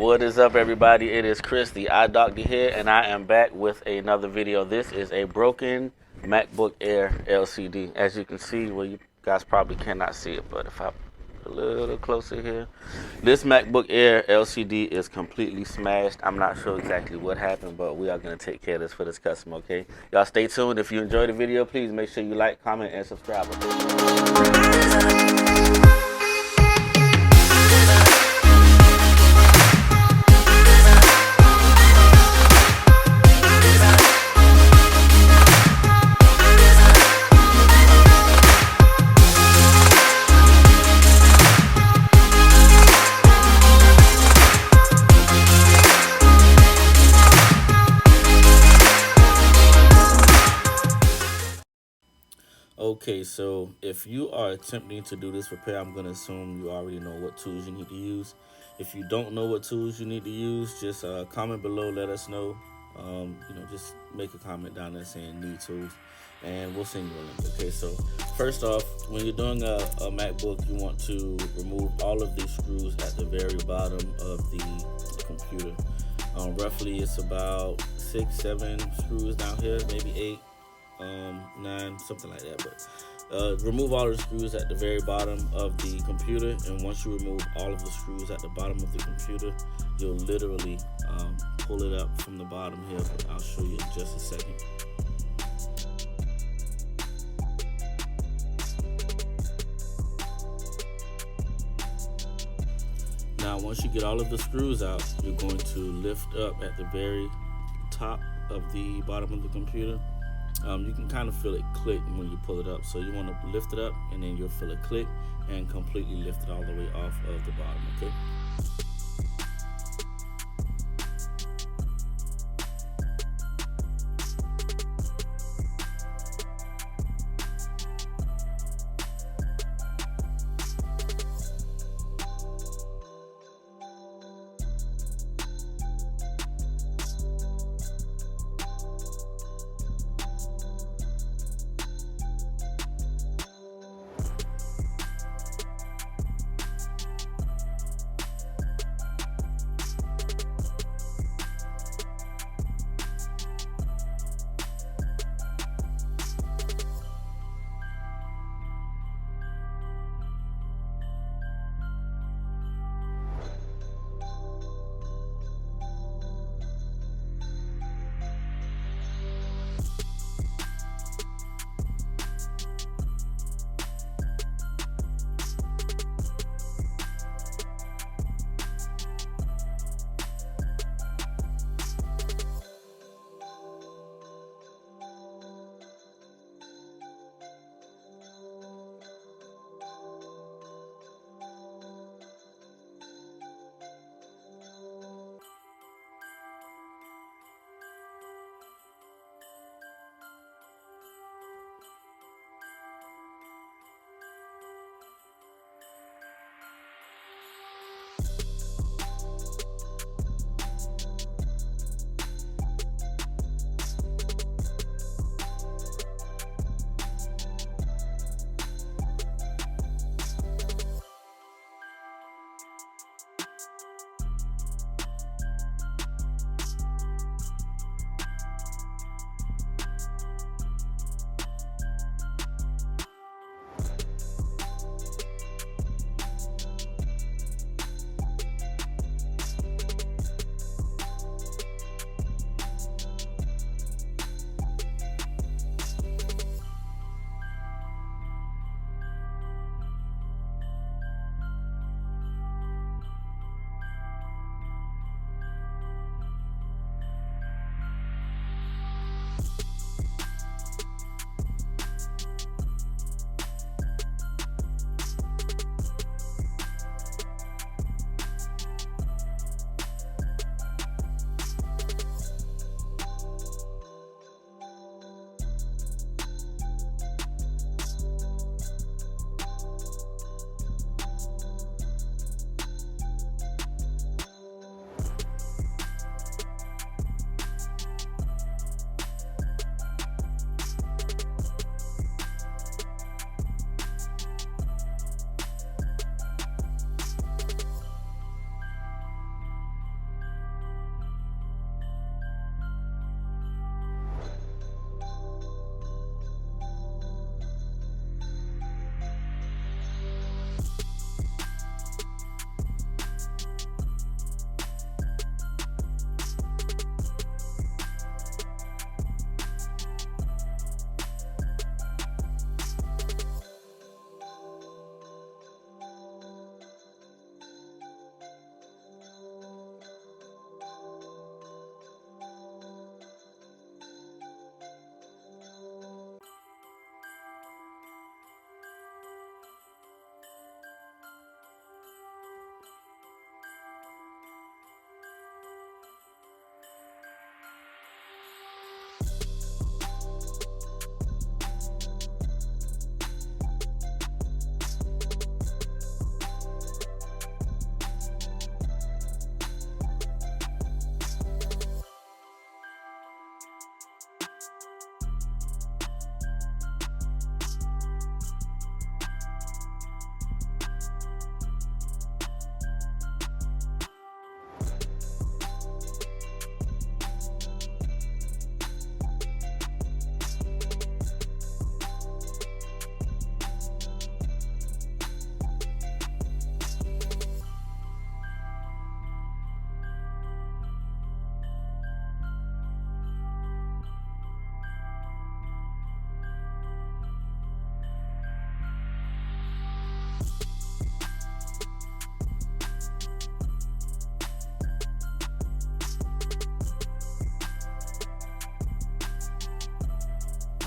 What is up, everybody? It is Chris, the eye doctor here, and I am back with another video. This is a broken MacBook Air LCD. As you can see, well, you guys probably cannot see it, but if I put a little closer here, this MacBook Air LCD is completely smashed. I'm not sure exactly what happened, but we are going to take care of this for this customer, okay? Y'all stay tuned. If you enjoyed the video, please make sure you like, comment, and subscribe, okay? Okay, so if you are attempting to do this repair, I'm going to assume you already know what tools you need to use. If you don't know what tools you need to use, just comment below, let us know. Just make a comment down there saying need tools, and we'll send you a link. Okay, so first off, when you're doing a MacBook, you want to remove all of these screws at the very bottom of the computer. Roughly, it's about 6-7 screws down here, maybe 8. 9, something like that, but remove all the screws at the very bottom of the computer, and once you remove all of the screws at the bottom of the computer, you'll literally pull it up from the bottom here, but I'll show you in just a second. Now once you get all of the screws out, you're going to lift up at the very top of the bottom of the computer. You can kind of feel it click when you pull it up, so you want to lift it up and then you'll feel it click and completely lift it all the way off of the bottom, okay?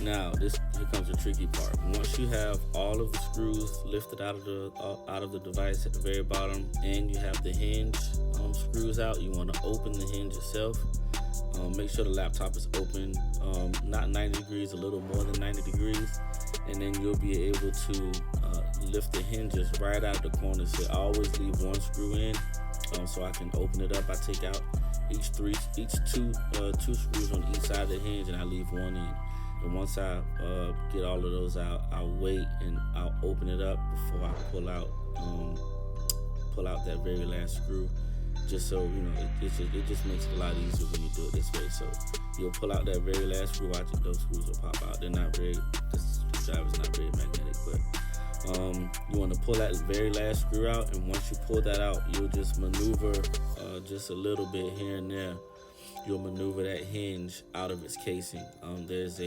Now, this here comes the tricky part. Once you have all of the screws lifted out of the device at the very bottom, and you have the hinge screws out, you want to open the hinge itself. Make sure the laptop is open, not 90 degrees, a little more than 90 degrees, and then you'll be able to lift the hinges right out of the corner. So I always leave one screw in, so I can open it up. I take out each two screws on each side of the hinge, and I leave one in. And once I get all of those out, I'll wait and I'll open it up before I pull out that very last screw. Just so you know, it just makes it a lot easier when you do it this way. So you'll pull out that very last screw. Watch it; those screws will pop out. This screwdriver's not very magnetic, but you want to pull that very last screw out. And once you pull that out, you'll just maneuver just a little bit here and there. You'll maneuver that hinge out of its casing. There's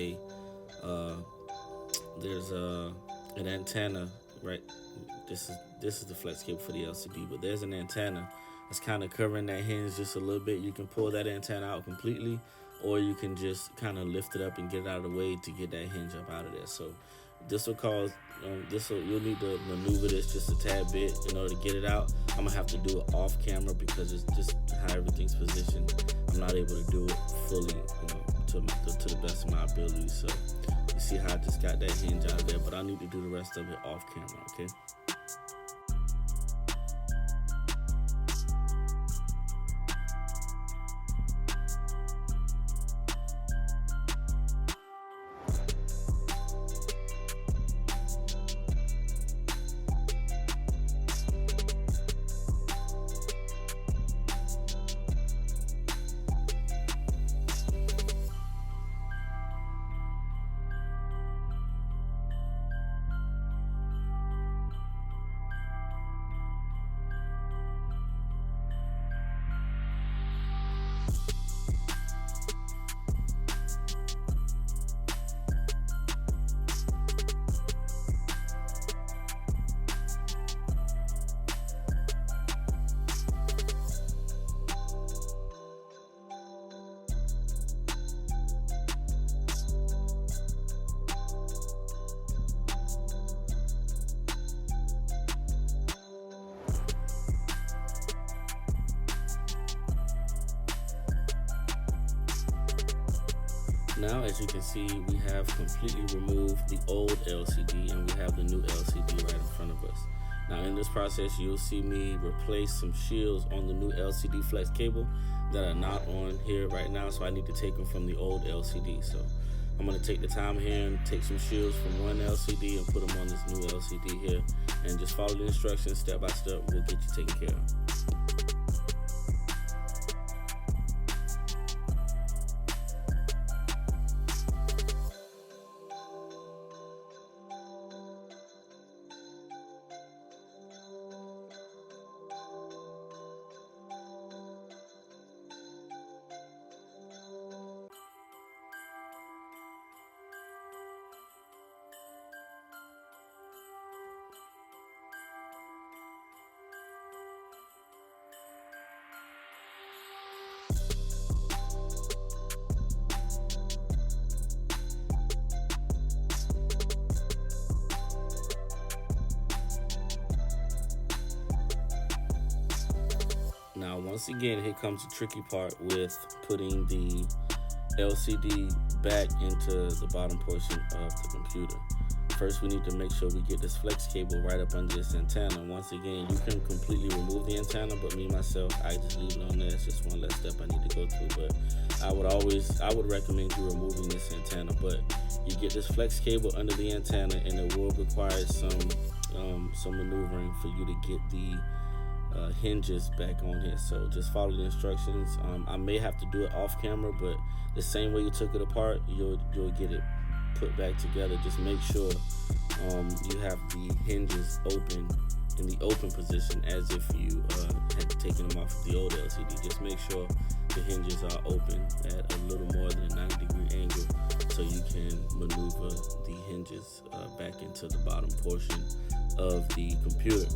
an antenna, right? This is the flex cable for the LCD, but there's an antenna that's kind of covering that hinge just a little bit. You can pull that antenna out completely, or you can just kind of lift it up and get it out of the way to get that hinge up out of there. So this will cause you'll need to maneuver this just a tad bit in order to get it out. I'm gonna have to do it off camera because it's just how everything's positioned. I'm not able to do it fully, to the best of my ability. So you see how I just got that hinge out of there, but I need to do the rest of it off camera, okay? Now, as you can see, we have completely removed the old LCD and we have the new LCD right in front of us. Now, in this process, you'll see me replace some shields on the new LCD flex cable that are not on here right now, so I need to take them from the old LCD. So I'm going to take the time here and take some shields from one LCD and put them on this new LCD here, and just follow the instructions step by step. We'll get you taken care of. Now, once again, here comes the tricky part with putting the LCD back into the bottom portion of the computer. First, we need to make sure we get this flex cable right up under this antenna. Once again, you can completely remove the antenna, but me, myself, I just leave it on there. It's just one less step I need to go through, but I would recommend you removing this antenna. But you get this flex cable under the antenna, and it will require some maneuvering for you to get the hinges back on here. So just follow the instructions. I may have to do it off camera, but the same way you took it apart, you'll get it put back together. Just make sure you have the hinges open in the open position as if you had taken them off of the old LCD. Just make sure the hinges are open at a little more than a 90-degree angle so you can maneuver the hinges back into the bottom portion of the computer.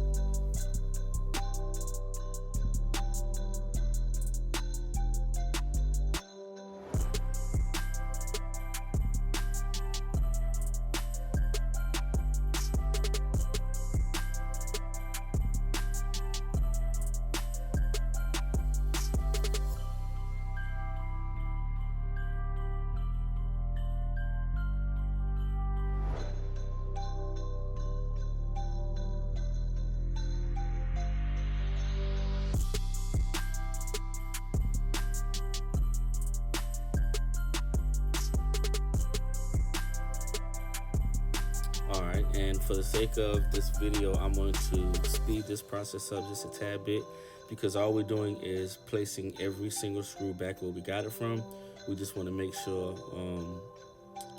for the sake of this video, I'm going to speed this process up just a tad bit because all we're doing is placing every single screw back where we got it from. We just want to make sure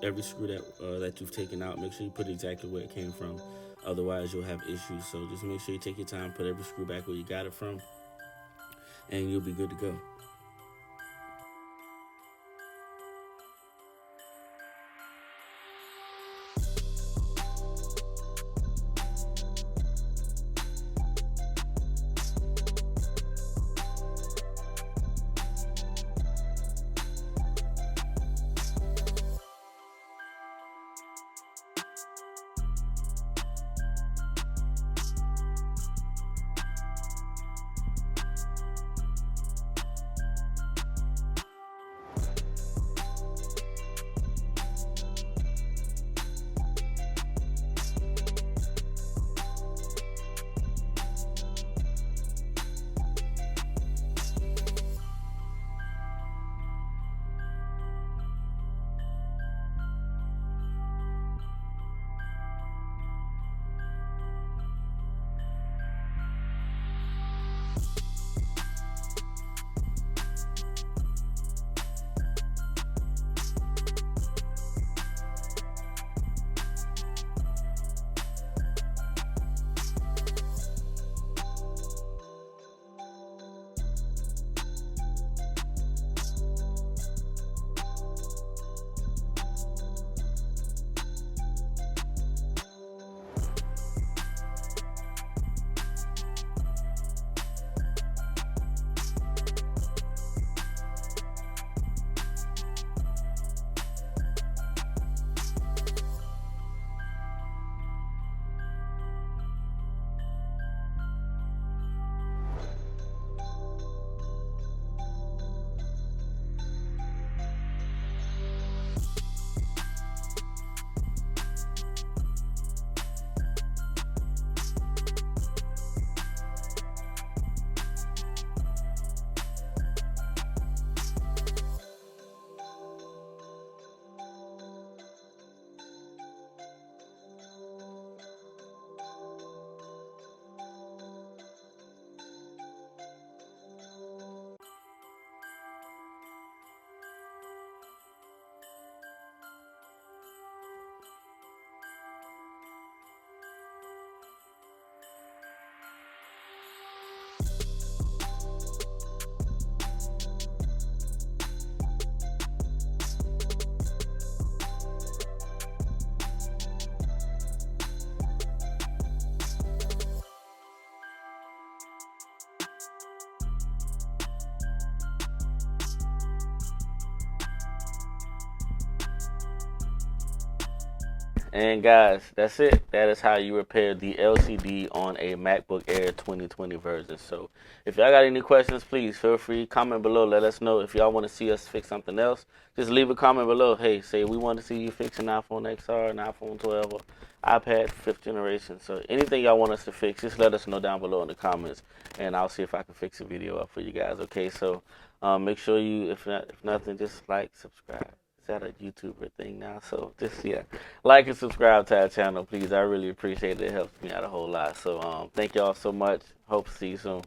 every screw that you've taken out, make sure you put exactly where it came from. Otherwise, you'll have issues. So just make sure you take your time, put every screw back where you got it from, and you'll be good to go. And guys, that's it. That is how you repair the LCD on a MacBook Air 2020 version. So if y'all got any questions, please feel free, comment below. Let us know. If y'all want to see us fix something else, just leave a comment below. Hey, say we want to see you fix an iPhone XR, an iPhone 12, or iPad 5th generation. So anything y'all want us to fix, just let us know down below in the comments, and I'll see if I can fix a video up for you guys. Okay, so make sure you, if nothing, just like, subscribe. Is that a YouTuber thing now? So just, yeah, like and subscribe to our channel, please. I really appreciate it. It helps me out a whole lot. So thank y'all so much. Hope to see you soon.